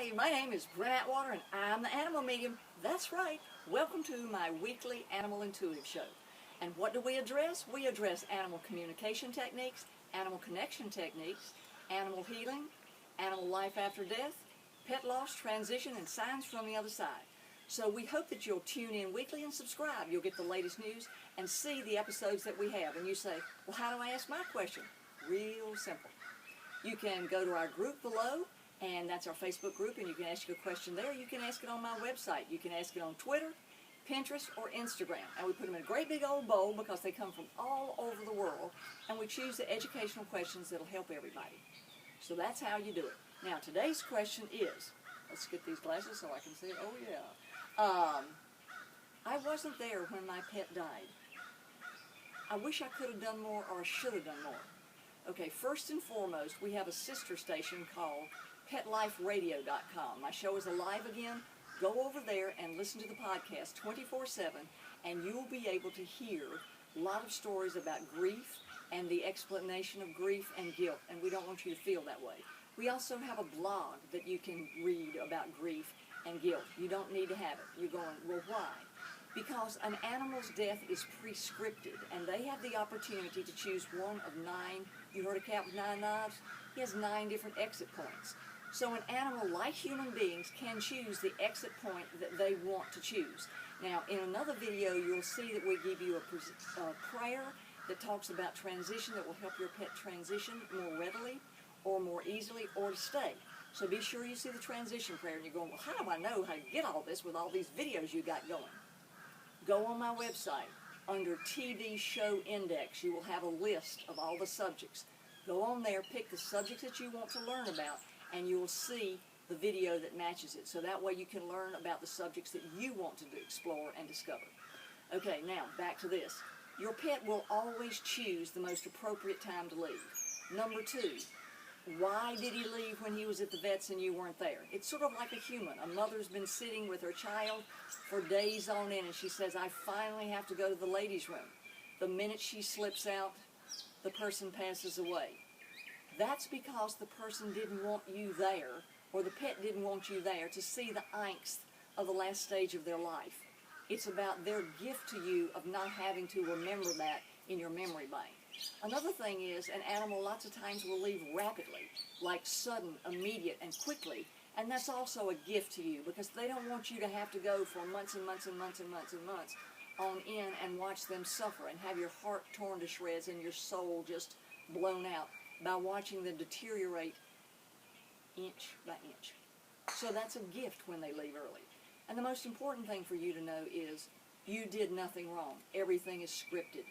Hi, my name is Brent Atwater and I'm the Animal Medium. That's right. Welcome to my weekly Animal Intuitive Show. And what do we address? We address animal communication techniques, animal connection techniques, animal healing, animal life after death, pet loss, transition, and signs from the other side. So we hope that you'll tune in weekly and subscribe. You'll get the latest news and see the episodes that we have. And you say, well, how do I ask my question? Real simple. You can go to our group below, and that's our Facebook group, and you can ask your question there. You can ask it on my website. You can ask it on Twitter, Pinterest, or Instagram. And we put them in a great big old bowl because they come from all over the world, and we choose the educational questions that'll help everybody. So that's how you do it. Now, today's question is, let's get these glasses so I can see it. Oh, yeah. I wasn't there when my pet died. I wish I could have done more, or I should have done more. Okay, first and foremost, we have a sister station called PetLifeRadio.com. My show is alive again. Go over there and listen to the podcast 24/7, and you'll be able to hear a lot of stories about grief and the explanation of grief and guilt, and we don't want you to feel that way. We also have a blog that you can read about grief and guilt. You don't need to have it. You're going, well, why? Because an animal's death is prescripted, and they have the opportunity to choose one of 9. You heard a cat with 9 lives? He has 9 different exit points. So an animal, like human beings, can choose the exit point that they want to choose. Now, in another video, you'll see that we give you a prayer that talks about transition that will help your pet transition more readily or more easily or to stay. So be sure you see the transition prayer, and you're going, well, how do I know how to get all this with all these videos you got going? Go on my website. Under TV Show Index, you will have a list of all the subjects. Go on there, pick the subjects that you want to learn about, and you will see the video that matches it. So that way you can learn about the subjects that you want to explore and discover. Okay, now back to this. Your pet will always choose the most appropriate time to leave. Number 2, why did he leave when he was at the vet's and you weren't there? It's sort of like a human. A mother's been sitting with her child for days on end, and she says, I finally have to go to the ladies' room. The minute she slips out, the person passes away. That's because the person didn't want you there, or the pet didn't want you there to see the angst of the last stage of their life. It's about their gift to you of not having to remember that in your memory bank. Another thing is, an animal lots of times will leave rapidly, like sudden, immediate, and quickly, and that's also a gift to you because they don't want you to have to go for months and months and months and months and months on end and watch them suffer and have your heart torn to shreds and your soul just blown out by watching them deteriorate inch by inch. So that's a gift when they leave early. And the most important thing for you to know is you did nothing wrong. Everything is scripted.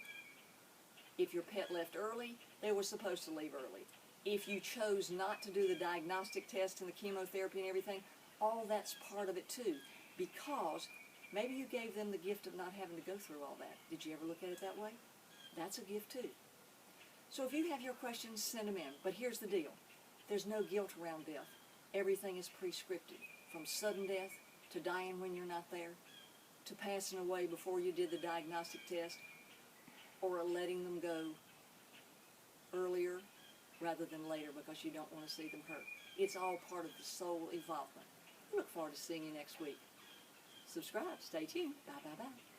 If your pet left early, they were supposed to leave early. If you chose not to do the diagnostic test and the chemotherapy and everything, all that's part of it too. Because maybe you gave them the gift of not having to go through all that. Did you ever look at it that way? That's a gift too. So if you have your questions, send them in. But here's the deal. There's no guilt around death. Everything is prescripted. From sudden death to dying when you're not there, to passing away before you did the diagnostic test, or letting them go earlier rather than later because you don't want to see them hurt. It's all part of the soul evolvement. I look forward to seeing you next week. Subscribe. Stay tuned. Bye, bye, bye.